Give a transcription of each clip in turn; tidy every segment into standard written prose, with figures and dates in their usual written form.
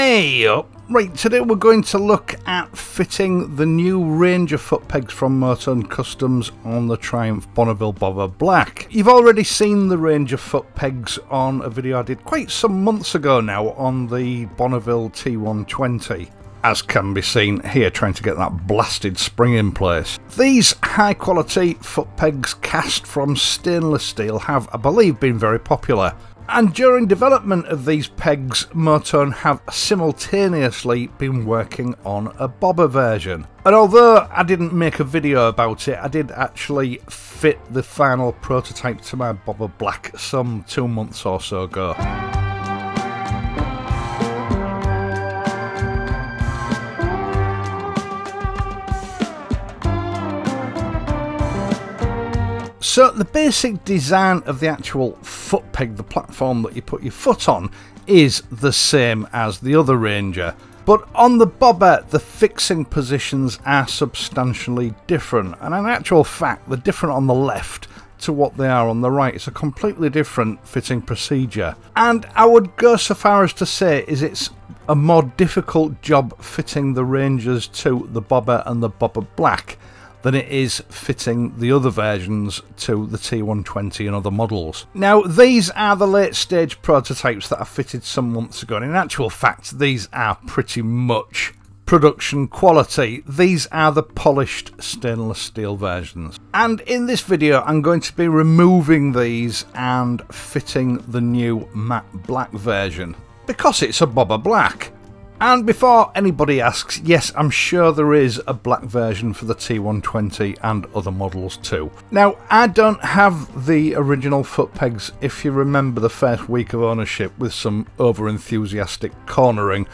Hey up! Right, today we're going to look at fitting the new range of foot pegs from Motone Customs on the Triumph Bobber Black. You've already seen the range of foot pegs on a video I did quite some months ago now on the Bonneville T120. As can be seen here, trying to get that blasted spring in place. These high quality foot pegs cast from stainless steel have, I believe, been very popular. And during development of these pegs, Motone have simultaneously been working on a bobber version. And although I didn't make a video about it, I did actually fit the final prototype to my Bobber Black some 2 months or so ago. So the basic design of the actual foot peg, the platform that you put your foot on, is the same as the other Ranger. But on the bobber, the fixing positions are substantially different. And in actual fact, they're different on the left to what they are on the right. It's a completely different fitting procedure. And I would go so far as to say it's a more difficult job fitting the Rangers to the bobber and the Bobber Black than it is fitting the other versions to the T120 and other models. Now, these are the late stage prototypes that I fitted some months ago, and in actual fact these are pretty much production quality. These are the polished stainless steel versions. And in this video I'm going to be removing these and fitting the new matte black version, because it's a Bobber Black. And before anybody asks, yes, I'm sure there is a black version for the T120 and other models too. Now, I don't have the original foot pegs. If you remember the first week of ownership, with some over-enthusiastic cornering,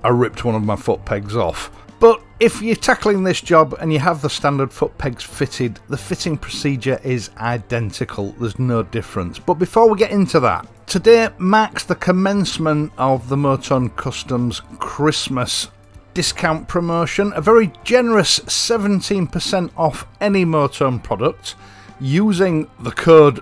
I ripped one of my foot pegs off. But if you're tackling this job and you have the standard foot pegs fitted, the fitting procedure is identical. There's no difference. But before we get into that, today marks the commencement of the Motone Customs Christmas discount promotion. A very generous 17% off any Motone product using the code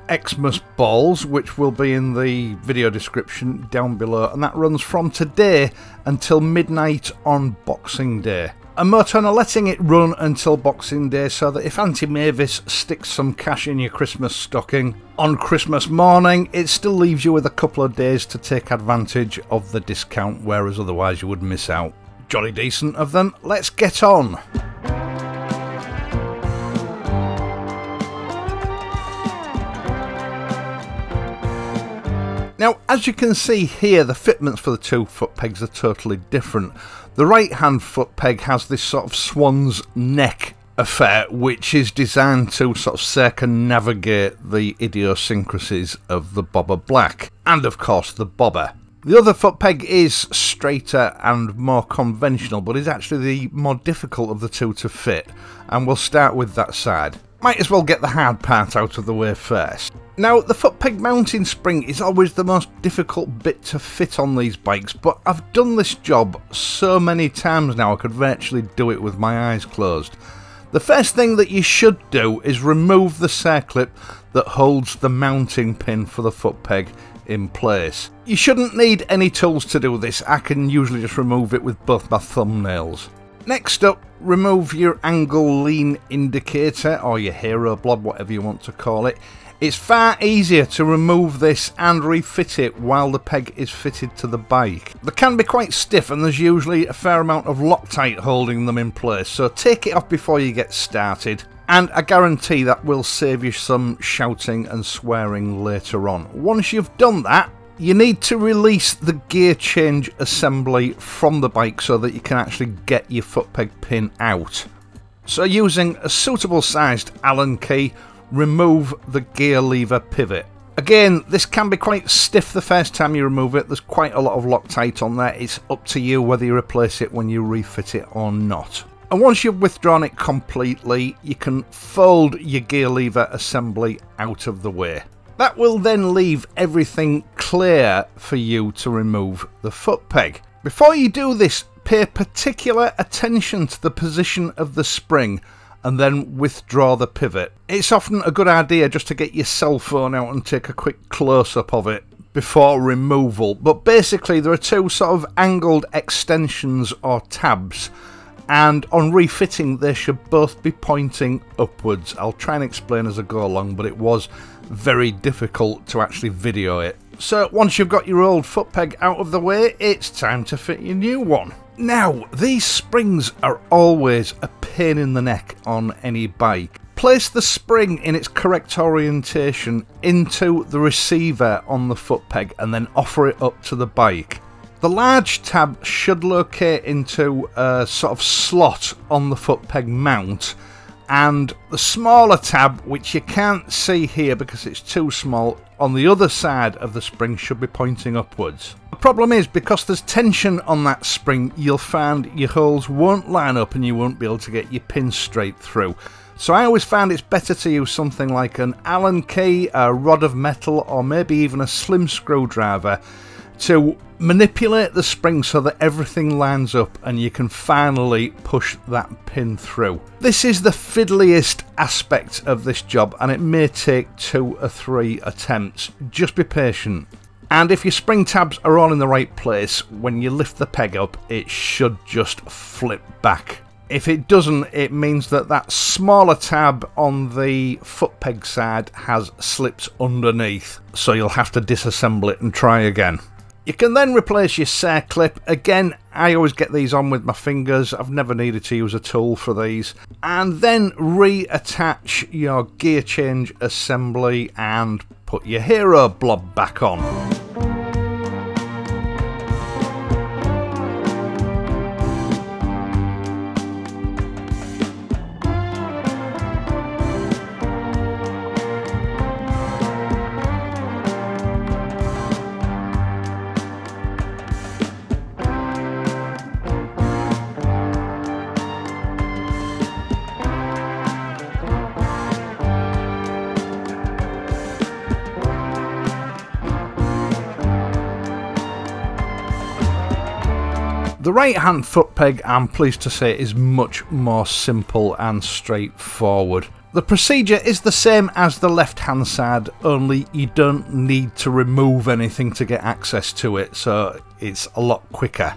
XmasBalls, which will be in the video description down below, and that runs from today until midnight on Boxing Day. And Motone are letting it run until Boxing Day so that if Auntie Mavis sticks some cash in your Christmas stocking on Christmas morning, it still leaves you with a couple of days to take advantage of the discount, whereas otherwise you would miss out. Jolly decent of them. Let's get on. Now, as you can see here, the fitments for the two foot pegs are totally different. The right hand foot peg has this sort of swan's neck affair, which is designed to sort of circumnavigate the idiosyncrasies of the Bobber Black, and of course the bobber. The other foot peg is straighter and more conventional, but is actually the more difficult of the two to fit, and we'll start with that side. Might as well get the hard part out of the way first. Now, the foot peg mounting spring is always the most difficult bit to fit on these bikes, but I've done this job so many times now I could virtually do it with my eyes closed. The first thing that you should do is remove the circlip that holds the mounting pin for the foot peg in place. You shouldn't need any tools to do this. I can usually just remove it with both my thumbnails. Next up, remove your angle lean indicator, or your hero blob, whatever you want to call it. It's far easier to remove this and refit it while the peg is fitted to the bike. They can be quite stiff and there's usually a fair amount of Loctite holding them in place, so take it off before you get started, and I guarantee that will save you some shouting and swearing later on. Once you've done that, you need to release the gear change assembly from the bike so that you can actually get your foot peg pin out. So using a suitable sized Allen key, remove the gear lever pivot. Again, this can be quite stiff the first time you remove it. There's quite a lot of Loctite on there. It's up to you whether you replace it when you refit it or not. And once you've withdrawn it completely, you can fold your gear lever assembly out of the way. That will then leave everything clear for you to remove the foot peg. Before you do this, pay particular attention to the position of the spring and then withdraw the pivot. It's often a good idea just to get your cell phone out and take a quick close-up of it before removal. But basically there are two sort of angled extensions or tabs, and on refitting they should both be pointing upwards. I'll try and explain as I go along, but it was very difficult to actually video it. So once you've got your old foot peg out of the way, it's time to fit your new one. Now, these springs are always a pain in the neck on any bike. Place the spring in its correct orientation into the receiver on the foot peg and then offer it up to the bike. The large tab should locate into a sort of slot on the foot peg mount, and the smaller tab, which you can't see here because it's too small, on the other side of the spring should be pointing upwards. The problem is, because there's tension on that spring, you'll find your holes won't line up and you won't be able to get your pin straight through. So I always found it's better to use something like an Allen key, a rod of metal, or maybe even a slim screwdriver to manipulate the spring so that everything lines up and you can finally push that pin through. This is the fiddliest aspect of this job, and it may take 2 or 3 attempts. Just be patient. And if your spring tabs are all in the right place, when you lift the peg up, it should just flip back. If it doesn't, it means that that smaller tab on the foot peg side has slipped underneath, so you'll have to disassemble it and try again. You can then replace your circlip. Again, I always get these on with my fingers. I've never needed to use a tool for these. And then reattach your gear change assembly and put your hero blob back on. The right hand foot peg, I'm pleased to say, is much more simple and straightforward. The procedure is the same as the left hand side, only you don't need to remove anything to get access to it, so it's a lot quicker.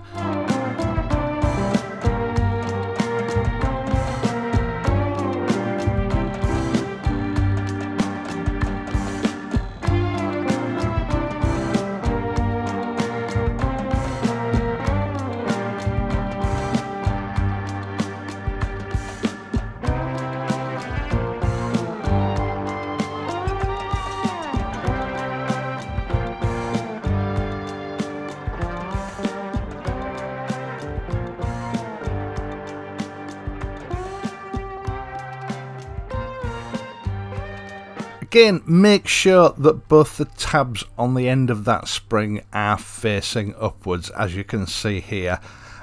Again, make sure that both the tabs on the end of that spring are facing upwards, as you can see here.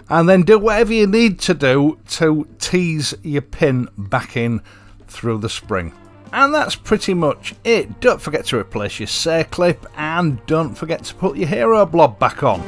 And then do whatever you need to do to tease your pin back in through the spring. And that's pretty much it. Don't forget to replace your circlip, and don't forget to put your hero blob back on.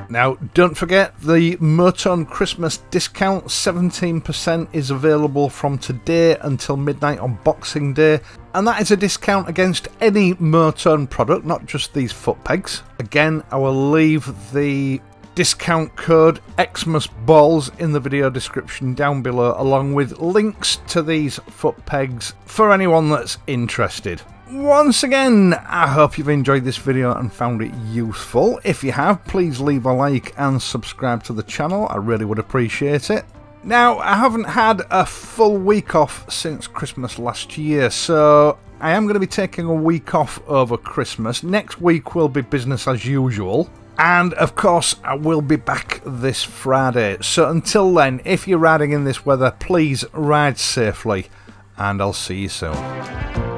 Now, don't forget the Motone Christmas discount, 17% is available from today until midnight on Boxing Day. And that is a discount against any Motone product, not just these foot pegs. Again, I will leave the discount code XmasBalls in the video description down below, along with links to these foot pegs for anyone that's interested. Once again, I hope you've enjoyed this video and found it useful. If you have, please leave a like and subscribe to the channel. I really would appreciate it. Now, I haven't had a full week off since Christmas last year, so I am going to be taking a week off over Christmas. Next week will be business as usual. And of course, I will be back this Friday. So until then, if you're riding in this weather, please ride safely, and I'll see you soon.